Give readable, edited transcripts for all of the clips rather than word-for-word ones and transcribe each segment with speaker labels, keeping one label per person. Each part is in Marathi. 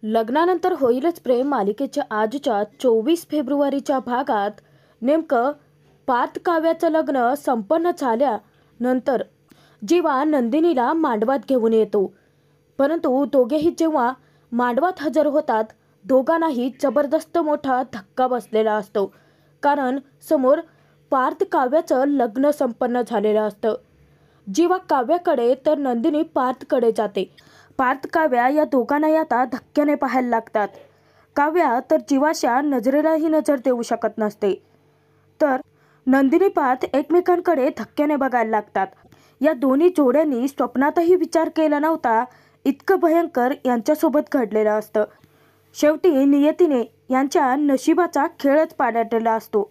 Speaker 1: लग्नानंतर होईलच प्रेम मालिकेच्या आजच्या 24 फेब्रुवारीच्या भागात नेमकं पार्थ काव्याचं लग्न संपन्न झाल्यानंतर जीवा नंदिनीला मांडवात घेऊन येतो. परंतु दोघेही जेव्हा मांडवात हजर होतात दोघांनाही जबरदस्त मोठा धक्का बसलेला असतो. कारण समोर पार्थ काव्याचं लग्न संपन्न झालेलं असतं. जीवा काव्याकडे तर नंदिनी पार्थकडे जाते. पार्थ काव्या या दोघांनाही आता धक्क्याने पाहायला लागतात. काव्या तर जीवाच्या नजरेलाही नजर देऊ शकत नसते. तर नंदिनी पार्थ एकमेकांकडे धक्क्याने बघायला लागतात. या दोन्ही जोड्यांनी स्वप्नातही विचार केला नव्हता इतकं भयंकर यांच्यासोबत घडलेलं असतं. शेवटी नियतीने यांच्या नशिबाचा खेळच पाडलेला असतो.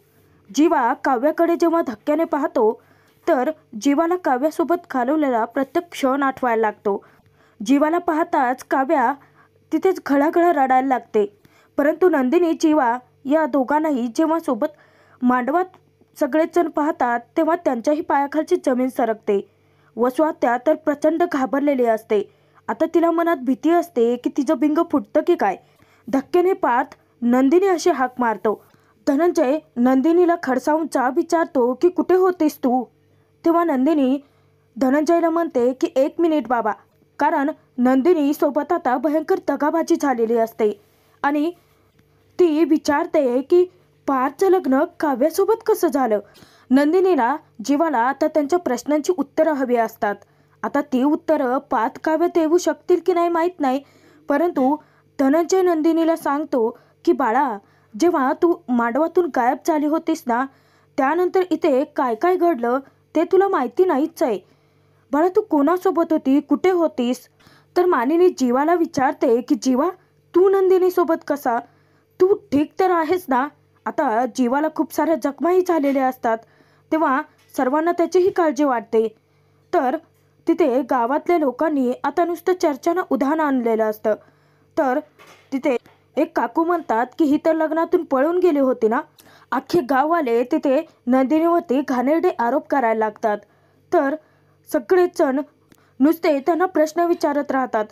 Speaker 1: जीवा काव्याकडे जेव्हा धक्क्याने पाहतो तर जीवाला काव्यासोबत घालवलेला प्रत्येक क्षण आठवायला लागतो. जीवाला पाहताच काव्या तिथेच घळाघळा रडायला लागते. परंतु नंदिनी जीवा या दोघांनाही जेव्हा सोबत मांडवात सगळेच जण पाहतात तेव्हा त्यांच्याही पायाखालची जमीन सरकते. वसुआत्या तर प्रचंड घाबरलेली असते. आता तिला मनात भीती असते की तिचं बिंग फुटतं की काय. धक्क्याने पार्थ नंदिनी अशी हाक मारतो. धनंजय नंदिनीला खडसावून विचारतो की कुठे होतीस तू. तेव्हा नंदिनी धनंजयला म्हणते की 1 मिनिट बाबा. कारण नंदिनी सोबत आता भयंकर दगाबाजी झालेली असते आणि ती विचारते की पार्थचं लग्न काव्यासोबत कसं झालं. नंदिनीला जीवाला आता त्यांच्या प्रश्नांची उत्तरं हवी असतात. आता ती उत्तरं पार्थ काव्य देऊ शकतील की नाही माहीत नाही. परंतु धनंजय नंदिनीला सांगतो की बाळा जेव्हा तू मांडवातून गायब झाली होतीस ना त्यानंतर इथे काय काय घडलं ते तुला माहिती नाहीच आहे. बाळा तू कोणासोबत होती कुठे होतीस. तर मानिनी जीवाला विचारते की जीवा तू नंदिनीसोबत कसा. तू ठीक तर आहेस ना. आता जीवाला खूप साऱ्या जखमाही झालेल्या असतात तेव्हा सर्वांना त्याचीही काळजी वाटते. तर तिथे गावातल्या लोकांनी आता नुसतं चर्चांना उधाण आणलेलं असतं. तर तिथे एक काकू म्हणतात की ही तर लग्नातून पळून गेली होती ना. अख्खे गाववाले तिथे नंदिनीवरती घाणेरडे आरोप करायला लागतात. तर सगळेच जण नुसते त्यांना प्रश्न विचारत राहतात.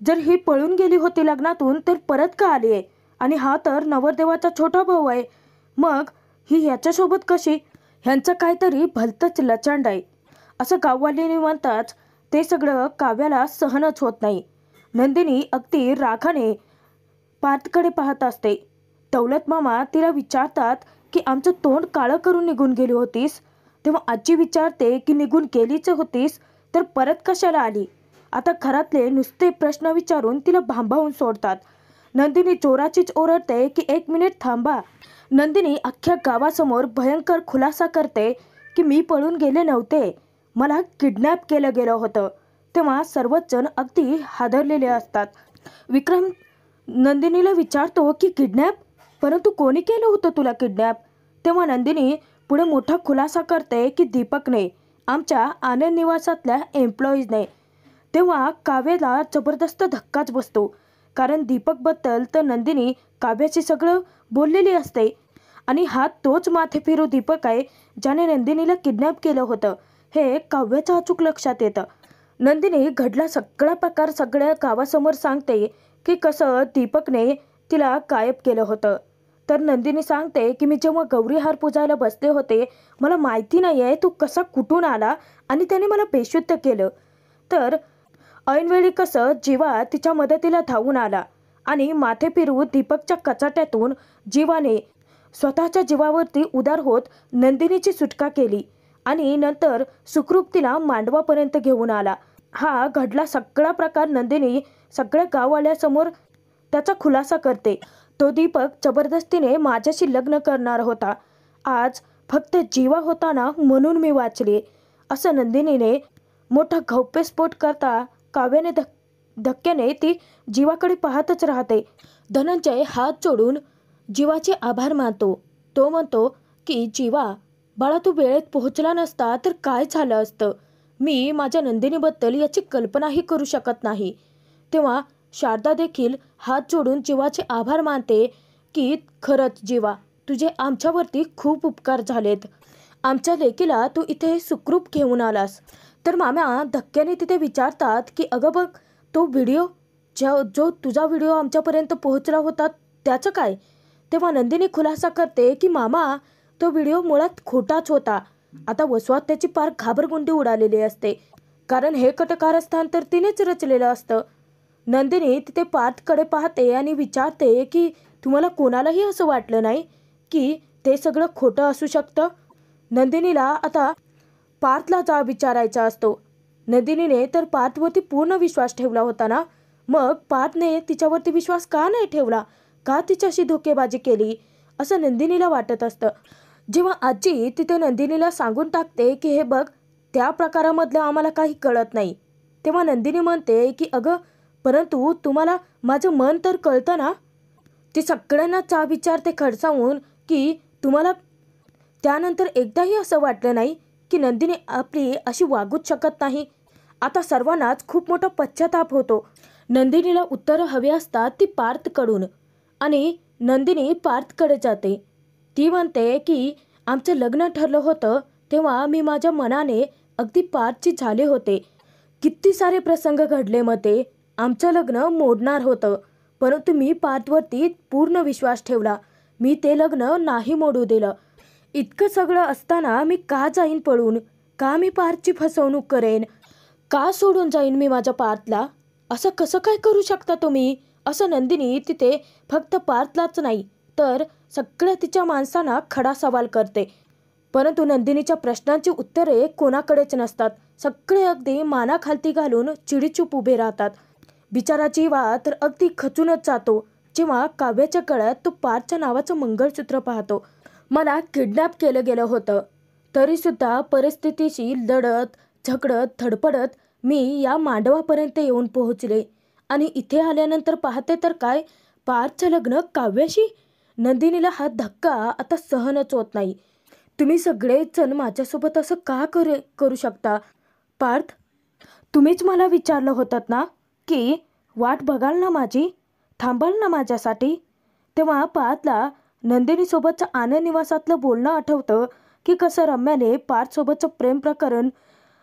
Speaker 1: जर ही पळून गेली होती लग्नातून तर परत का आली आहे. आणि हा तर नवरदेवाचा छोटा भाऊ आहे. मग ही ह्याच्यासोबत कशी. ह्यांचं काहीतरी भलतंच लचांड आहे असं गाववाल्यांनी म्हणताच ते सगळं काव्याला सहनच होत नाही. नंदिनी अगदी रागाने पार्थकडे पाहत असते. दौलत मामा तिला विचारतात की आमचं तोंड काळं करून निघून गेली होतीस. तेव्हा आजी विचारते की निघून गेलीच होतीस तर परत कशाला आली. आता घरातले नुसते प्रश्न विचारून तिला भांबावून सोडतात. नंदिनी जोराचीच ओरडते की 1 मिनिट थांबा. नंदिनी अख्ख्या गावासमोर भयंकर खुलासा करते की मी पळून गेले नव्हते. मला किडनॅप केलं गेलं होतं. तेव्हा सर्वच जण अगदी हादरलेले असतात. विक्रम नंदिनीला विचारतो की किडनॅप. परंतु कोणी केलं होतं तुला किडनॅप. तेव्हा नंदिनी पुढे मोठा खुलासा करते की दीपकने आमच्या आनंद निवासातल्या एम्प्लॉईजने. तेव्हा काव्याला जबरदस्त धक्काच बसतो. कारण दीपकबद्दल तर नंदिनी काव्याची सगळं बोललेली असते आणि हा तोच माथे फिरू दीपक आहे ज्याने नंदिनीला किडनॅप केलं होतं हे काव्याचं अचूक लक्षात येतं. नंदिनी घडला सगळा प्रकार सगळ्या गावासमोर सांगते की कसं दीपकने तिला गायब केलं होतं. तर नंदिनी सांगते की मी जेव्हा गौरीहार पूजायला बसले होते मला माहिती नाही आहे तो कसा कुठून आला आणि त्याने मला बेशुद्ध केलं. तर ऐनवेळी कसं जीवा तिच्या मदतीला धावून आला आणि माथे फिरू दीपकच्या कचाट्यातून जीवाने स्वतःच्या जीवावरती उदार होत नंदिनीची सुटका केली आणि नंतर सुखरूप तिला मांडवापर्यंत घेऊन आला. हा घडला सगळा प्रकार नंदिनी सगळ्या गाववाल्यासमोर त्याचा खुलासा करते. तो दीपक जबरदस्तीने माझ्याशी लग्न करणार होता. आज फक्त जीवा होता ना म्हणून मी वाचले असं नंदिनीने मोठा गौप्यस्फोट करता काव्याने धक्क्याने ती जीवाकडे पाहतच राहते. धनंजय हात जोडून जीवाचे आभार मानतो. तो म्हणतो की जीवा बाळा तू वेळेत पोहोचला नसता तर काय झालं असतं. मी माझ्या नंदिनीबद्दल याची कल्पनाही करू शकत नाही. तेव्हा शारदा देखील हात जोडून जीवाचे आभार मानते की खरंच जीवा तुझे आमच्यावरती खूप उपकार झालेत. आमच्या लेकीला तू इथे सुखरूप घेऊन आलास. तर मामा धक्क्याने तिथे विचारतात की अगं बघ तो व्हिडिओ जो तुझा व्हिडिओ आमच्यापर्यंत पोहोचला होता त्याचं काय? तेव्हा नंदिनी खुलासा करते की मामा, तो व्हिडिओ मुळात खोटाच होता. आता वसवात त्याची पार घाबरगुंडी उडालेली असते, कारण हे कटकारस्थान तर तिनेच रचलेलं असतं. नंदिनी तिथे पार्थकडे पाहते आणि विचारते की तुम्हाला कोणालाही असं वाटलं नाही की ते सगळं खोटं असू शकतं? नंदिनीला आता पार्थला जा विचारायचा असतो. नंदिनीने तर पार्थवरती पूर्ण विश्वास ठेवला होता ना, मग पार्थने तिच्यावरती विश्वास का नाही ठेवला? का तिच्याशी धोकेबाजी केली? असं नंदिनीला वाटत असतं. जेव्हा आजी तिथे नंदिनीला सांगून टाकते की हे बघ, त्या प्रकारामधलं आम्हाला काही कळत नाही, तेव्हा नंदिनी म्हणते की अगं, परंतु तुम्हाला माझं मन तर कळतं ना. ती सगळ्यांना चा विचारते खडसावून की तुम्हाला त्यानंतर एकदाही असं वाटलं नाही की नंदिनी आपली अशी वागूच शकत नाही. आता सर्वांनाच खूप मोठा पश्चाताप होतो. नंदिनीला उत्तरं हवी असतात ती पार्थकडून, आणि नंदिनी पार्थकडे जाते. ती म्हणते की आमचं लग्न ठरलं होतं तेव्हा मी माझ्या मनाने अगदी पार्थची झाले होते. किती सारे प्रसंग घडले, मग ते आमचं लग्न मोडणार होतं, परंतु मी पार्थवरती पूर्ण विश्वास ठेवला. मी ते लग्न नाही मोडू दिलं. इतकं सगळं असताना मी का जाईन पळून? का मी पार्थची फसवणूक करेन? का सोडून जाईन मी माझ्या पार्थला? असं कसं काय करू शकता तुम्ही? असं नंदिनी तिथे फक्त पार्थलाच नाही तर सगळ्या तिच्या माणसांना खडा सवाल करते. परंतु नंदिनीच्या प्रश्नांची उत्तरे कोणाकडेच नसतात. सगळे अगदी मानाखालती घालून चिडीचूप उभे राहतात. बिचारा जीवा तर अगदी खचूनच जातो जेव्हा काव्याच्या गळ्यात तो पार्थच्या नावाचं मंगळसूत्र पाहतो. मला किडनॅप केलं गेलं होतं, तरीसुद्धा परिस्थितीशी लढत झगडत धडपडत मी या मांडवापर्यंत येऊन पोहोचले, आणि इथे आल्यानंतर पाहते तर काय, पार्थचं लग्न काव्याशी. नंदिनीला हा धक्का आता सहनच होत नाही. तुम्ही सगळेजण माझ्यासोबत असं का करू शकता? पार्थ, तुम्हीच मला विचारलं होतं ना की वाट बघाल ना माझी, थांबाल ना माझ्यासाठी. तेव्हा पार्थला नंदिनीसोबतचं आनंद निवासातलं बोलणं आठवतं की कसं रम्याने पार्थसोबतचं प्रेम प्रकरण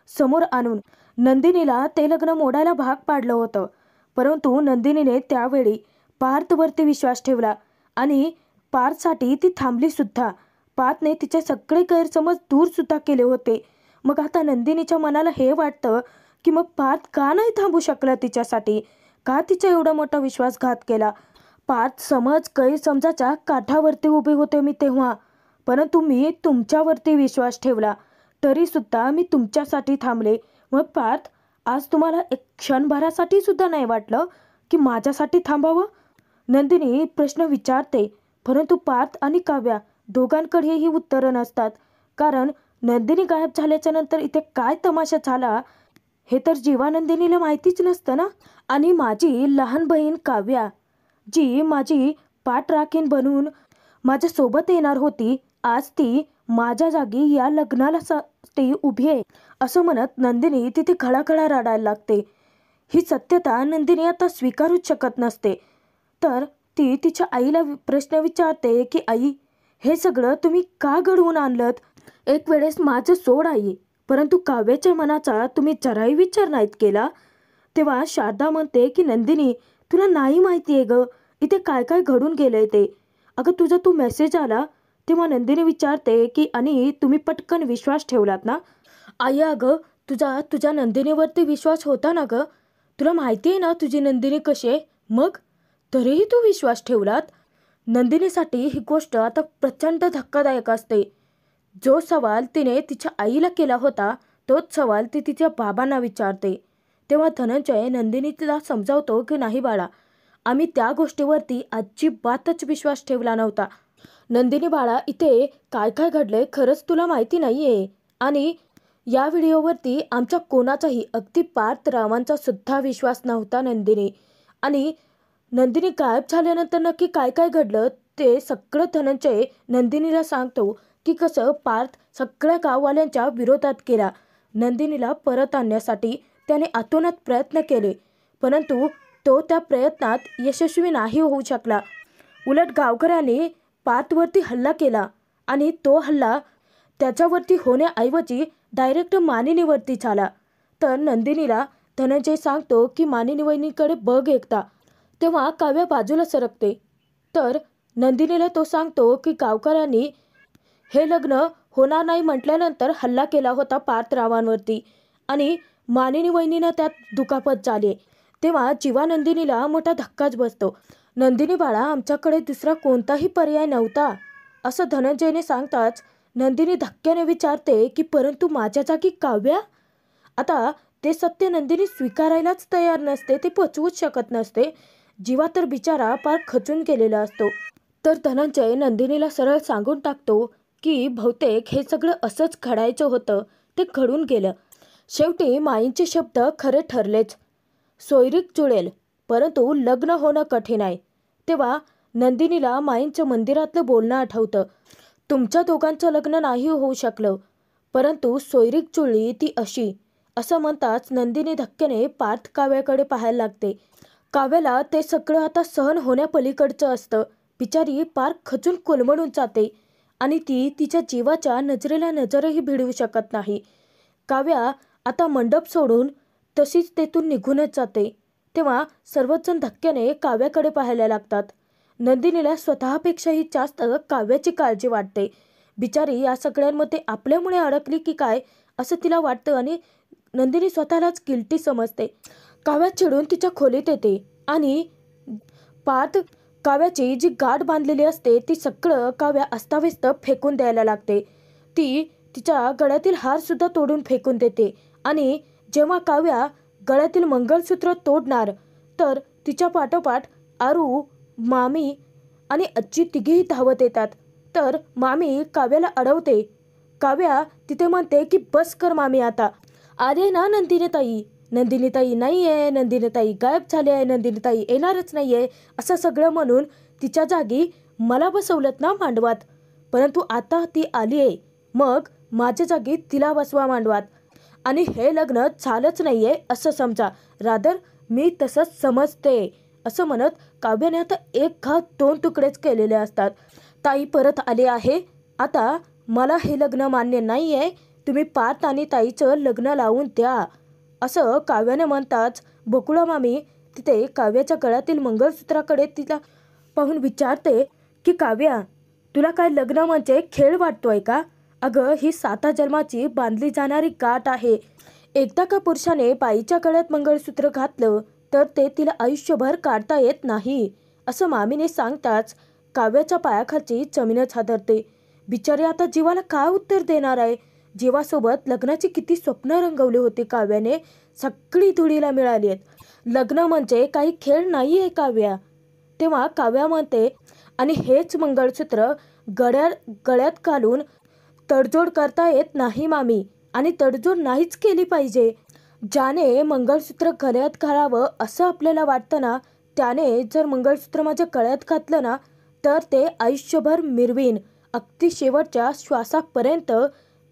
Speaker 1: समोर आणून नंदिनीला ते लग्न मोडायला भाग पाडलं होतं. परंतु नंदिनीने त्यावेळी पार्थवरती विश्वास ठेवला आणि पार्थसाठी ती थांबली सुद्धा. पार्थने तिचे सगळे गैरसमज दूर सुद्धा केले होते. मग आता नंदिनीच्या मनाला हे वाटतं की मग पार्थ का नाही थांबू शकला तिच्यासाठी? का तिचा एवढा मोठा विश्वासघात केला? पार्थ समज गैरसमजाच्या काठावरती उभे होते मी तेव्हा, परंतु मी तुमच्यावरती विश्वास ठेवला, तरीसुद्धा मी तुमच्यासाठी थांबले. मग पार्थ, आज तुम्हाला एक क्षणभरासाठी सुद्धा नाही वाटलं की माझ्यासाठी थांबावं? नंदिनी प्रश्न विचारते, परंतु पार्थ आणि काव्या दोघांकडेही उत्तरं नसतात. कारण नंदिनी गायब झाल्याच्या नंतर इथे काय तमाशा झाला हे तर जीवानंदिनीला माहितीच नसतं ना. आणि माझी लहान बहीण काव्या, जी माझी पाठराखीण बनून माझ्यासोबत येणार होती, आज ती माझ्या जागी या लग्नाला साठी उभी आहे असं म्हणत नंदिनी तिथे खळाखळा रडायला लागते. ही सत्यता नंदिनी आता स्वीकारूच शकत नसते. तर ती तिच्या आईला प्रश्न विचारते की आई, हे सगळं तुम्ही का घडवून आणलत? एक वेळेस माझं सोड आई, परंतु काव्याच्या मनाचा तुम्ही जराही विचार नाहीत केला. तेव्हा शारदा म्हणते की नंदिनी, तुला नाही माहिती आहे ग इथे काय काय घडून गेलंय ते. अगं, तुझा तो मेसेज आला तेव्हा नंदिनी विचारते की आणि तुम्ही पटकन विश्वास ठेवलात ना? आई, अगं तुझ्या नंदिनीवरती विश्वास होता ना ग, तुला माहिती आहे ना तुझी नंदिनी कशी आहे, मग तरीही तू विश्वास ठेवलात. नंदिनीसाठी ही गोष्ट आता प्रचंड धक्कादायक असते. जो सवाल तिने तिच्या आईला केला होता तोच सवाल ती तिच्या बाबांना विचारते. तेव्हा धनंजय नंदिनीला समजावतो की नाही बाळा, आम्ही त्या गोष्टीवरती अजिबातच विश्वास ठेवला नव्हता. नंदिनी बाळा, इथे काय काय घडलंय खरंच तुला माहिती नाहीये, आणि या व्हिडिओवरती आमच्या कोणाचाही, अगदी पार्थ रावांचा सुद्धा विश्वास नव्हता नंदिनी. आणि नंदिनी गायब झाल्यानंतर नक्की काय काय घडलं ते सगळं धनंजय नंदिनीला सांगतो की कसं पार्थ सगळ्या गाववाल्यांच्या विरोधात केला. नंदिनीला परत आणण्यासाठी त्याने अतोनात प्रयत्न केले, परंतु तो त्या प्रयत्नात यशस्वी नाही होऊ शकला. उलट गावकऱ्यांनी पार्थवरती हल्ला केला आणि तो हल्ला त्याच्यावरती होण्याऐवजी डायरेक्ट मानिनीवरती झाला. तर नंदिनीला धनंजय सांगतो की मानिनी वहिनीकडे बघ एकदा. तेव्हा काव्या बाजूला सरकते. तर नंदिनीला तो सांगतो की गावकऱ्यांनी हे लग्न होणार नाही म्हटल्यानंतर हल्ला केला होता पार्थरावांवरती आणि मानिनी वहिनीनं त्यात दुखापत झाली. तेव्हा जीवा नंदिनीला मोठा धक्काच बसतो. नंदिनी बाळा, आमच्याकडे दुसरा कोणताही पर्याय नव्हता असं धनंजयने सांगताच नंदिनी धक्क्याने विचारते की परंतु माझ्या जागी काव्या. आता ते सत्य नंदिनी स्वीकारायलाच तयार नसते, ते पचवूच शकत नसते. जीवा तर बिचारा पार खचून गेलेला असतो. तर धनंजय नंदिनीला सरळ सांगून टाकतो की बहुतेक हे सगळं असंच घडायचं होतं, ते घडून गेलं. शेवटी माईंचे शब्द खरे ठरलेच. सोयरीक जुळेल परंतु लग्न होणं कठीण आहे. तेव्हा नंदिनीला माईंचं मंदिरातलं बोलणं आठवतं. तुमच्या दोघांचं लग्न नाही होऊ शकलं परंतु सोयरीक जुळली ती अशी, असं म्हणताच नंदिनी धक्क्याने पार्थ काव्याकडे पाहायला लागते. काव्याला ते सगळं आता सहन होण्यापलीकडचं असतं. बिचारी पार खचून कोलमडून जाते आणि ती तिच्या जीवाच्या नजरेला नजरही भिडवू शकत नाही. काव्या आता मंडप सोडून तशीच तेथून निघूनच जाते. तेव्हा सर्वच जण धक्क्याने काव्याकडे पाहायला लागतात. नंदिनीला स्वतःपेक्षाही जास्त काव्याची काळजी वाटते. बिचारी या सगळ्यांमध्ये आपल्यामुळे अडकली की काय असं तिला वाटतं आणि नंदिनी स्वतःलाच गिल्टी समजते. काव्या चिडून तिच्या खोलीत येते आणि पार्थ काव्याची जी गाठ बांधलेली असते ती सगळं काव्या अस्ताव्यस्त फेकून द्यायला लागते. ती तिच्या गळ्यातील हार सुद्धा तोडून फेकून देते आणि जेव्हा काव्या गळ्यातील मंगळसूत्र तोडणार तर तिच्या पाठोपाठ आरू, मामी आणि आजी तिघेही धावत येतात. तर मामी काव्याला अडवते. काव्या तिथे म्हणते की बस कर मामी आता. आले ना नंदिनीताई. नंदिनीताई नाही आहे, नंदिनीताई गायब झाली आहे, नंदिनीताई येणारच नाही आहे असं सगळं म्हणून तिच्या जागी मला बसवलं ना मांडवात. परंतु आता ती आली आहे, मग माझ्या जागी तिला बसवा मांडवात. आणि हे लग्न झालंच नाही आहे असं समजा. रादर मी तसंच समजते असं म्हणत काव्याने आता एक घात दोन तुकडेच केलेले असतात. ताई परत आले आहे. आता मला हे लग्न मान्य नाही आहे. तुम्ही पार्थ आणि ताईचं लग्न लावून द्या असं काव्याने म्हणताच बकुळा मामी तिथे काव्याच्या गळ्यातील मंगळसूत्राकडे तिला पाहून विचारते की काव्या, तुला काय लग्न म्हणजे खेळ वाटतोय का? अगं ही 7 जन्माची बांधली जाणारी गाठ आहे. एकदा का पुरुषाने बाईच्या गळ्यात मंगळसूत्र घातलं तर ते तिला आयुष्यभर काढता येत नाही असं मामीने सांगताच काव्याच्या पायाखालची जमीनच हादरते. बिचारी आता जीवाला काय उत्तर देणार आहे? जीवासोबत लग्नाची किती स्वप्न रंगवली होती काव्याने, सगळी धुळीला मिळाली आहेत. लग्न म्हणजे काही खेळ नाही आहे काव्या. तेव्हा काव्या म्हणते आणि हेच मंगळसूत्र गळ्यात घालून तडजोड करता येत नाही मामी आणि तडजोड नाहीच केली पाहिजे. ज्याने मंगळसूत्र गळ्यात घालावं असं आपल्याला वाटतं ना, त्याने जर मंगळसूत्र माझ्या गळ्यात घातलं ना तर ते आयुष्यभर मिरवीन. अगदी शेवटच्या श्वासापर्यंत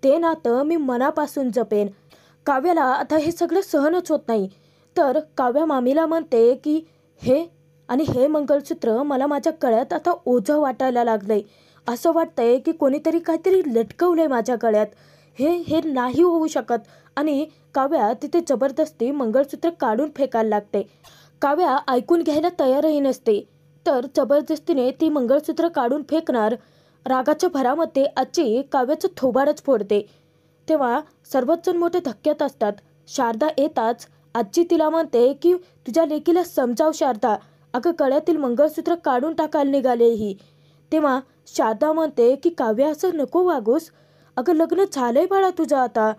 Speaker 1: ते नातं मी मनापासून जपेन. काव्याला आता हे सगळं सहनच होत नाही. तर काव्या मामीला म्हणते की हे मंगळसूत्र मला माझ्या गळ्यात आता ओझं वाटायला लागलंय. असं वाटतंय की कोणीतरी काहीतरी लटकवलंय माझ्या गळ्यात. हे नाही होऊ शकत. आणि काव्या तिथे जबरदस्ती मंगळसूत्र काढून फेकायला लागते. काव्या ऐकून घ्यायला तयारही नसते. तर जबरदस्तीने ती मंगळसूत्र काढून फेकणार. रागाच्या भरामध्ये आजी काव्याचं थोबाडच फोडते. तेव्हा सर्वच जण मोठे धक्क्यात असतात. शारदा येताच आजी तिला म्हणते की तुझ्या लेकीला समजाव शारदा, अगं गळ्यातील मंगळसूत्र काढून टाकायला निघाले ही. तेव्हा शारदा म्हणते की काव्या असं नको वागूस, अगं लग्न झालंय बाळा तुझं आता.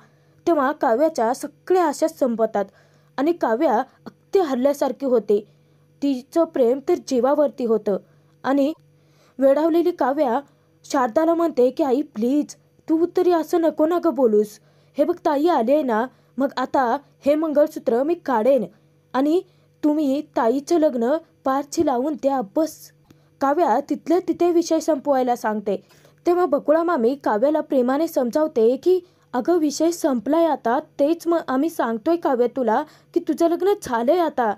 Speaker 1: तेव्हा काव्याच्या सगळ्या आशा संपतात आणि काव्या अगदी हरल्यासारखी होते. तिचं प्रेम तर जीवावरती होतं आणि वेडावलेली काव्या शारदाला म्हणते की आई प्लीज तू तरी असं नको ना गं बोलूस. हे बघ ताई आली आहे ना, मग आता हे मंगळसूत्र मी काढेन आणि तुम्ही ताईचं लग्न पारची लावून द्या बस. काव्या तिथल्या तिथे विषय संपवायला सांगते. तेव्हा बकुळा मामी काव्याला प्रेमाने समजावते की अगं विषय संपलाय आता, तेच मग आम्ही सांगतोय काव्या तुला की तुझं लग्न झालंय आता.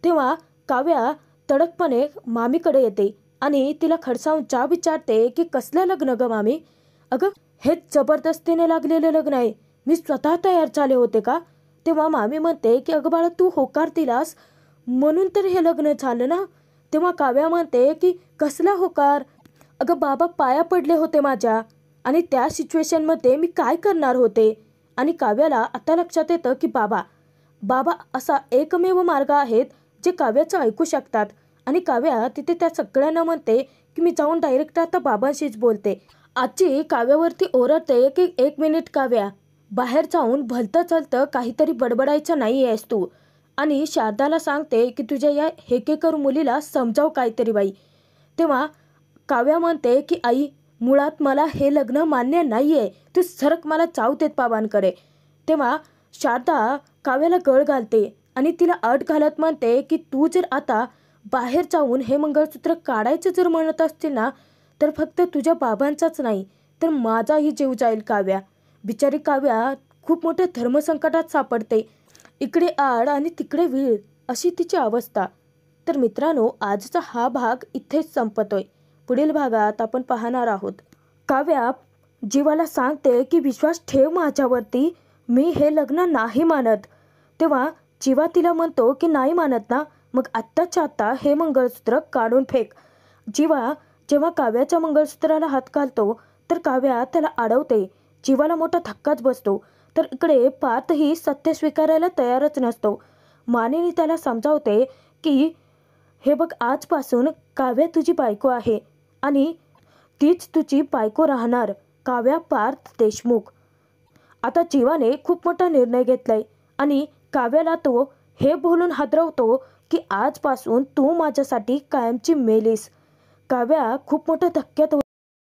Speaker 1: तेव्हा काव्या तडकपणे मामीकडे येते आणि तिला खडसावून विचारते की कसलं लग्न ग मामी? अगं हेच जबरदस्तीने लागलेलं लग्न आहे. मी स्वतः तयार झाले होते का? तेव्हा मामी म्हणते की अगं बाळा तू होकार दिलास म्हणून तर हे लग्न झालं ना. तेव्हा काव्या म्हणते की कसला होकार, अगं बाबा पाया पडले होते माझ्या आणि त्या सिच्युएशनमध्ये मी काय करणार होते. आणि काव्याला आता लक्षात येतं की बाबा बाबा असा एकमेव मार्ग आहेत जे काव्याचं ऐकू शकतात. आणि काव्या तिथे त्या सगळ्यांना म्हणते की मी जाऊन डायरेक्ट आता बाबांशीच बोलते. आजी काव्यावरती ओरडते की 1 मिनिट काव्या, बाहेर जाऊन भलतं चलतं काहीतरी बडबडायचं नाही आहेस तू. आणि शारदाला सांगते की तुझ्या या हेकेकर मुलीला समजाव काहीतरी बाई. तेव्हा काव्या म्हणते की आई मुळात मला हे लग्न मान्य नाही आहे, तू सरक मला जाऊ देत बाबांकडे. तेव्हा शारदा काव्याला गळ घालते आणि तिला अट घालत म्हणते की तू जर आता बाहेर जाऊन हे मंगळसूत्र काढायचं जर म्हणत असतील ना तर फक्त तुझ्या बाबांचाच नाही तर माझाही जीव जाईल काव्या. बिचारी काव्या खूप मोठ्या धर्मसंकटात सापडते. इकडे आड आणि तिकडे वीळ अशी तिची अवस्था. तर मित्रांनो आजचा हा भाग इथेच संपतोय. पुढील भागात आपण पाहणार आहोत काव्या जीवाला सांगते की विश्वास ठेव माझ्यावरती, मी हे लग्न नाही मानत. तेव्हा जीवा तिला म्हणतो की नाही मानत ना, मग आत्ताच्या आत्ता हे मंगळसूत्र काढून फेक. जीवा जेव्हा काव्याच्या मंगळसूत्राला हात घालतो तर काव्या त्याला अडवते. जीवाला मोठा धक्काच बसतो. तर इकडे पार्थही सत्य स्वीकारायला तयारच नसतो. मानिनी त्याला समजावते की हे बघ आजपासून काव्या तुझी बायको आहे आणि तीच तुझी बायको राहणार, काव्या पार्थ देशमुख. आता जीवाने खूप मोठा निर्णय घेतलाय आणि काव्याला तो हे बोलून हादरवतो की आजपासून तू माझ्यासाठी कायमची मेलीस. काव्या खूप मोठ्या धक्क्यात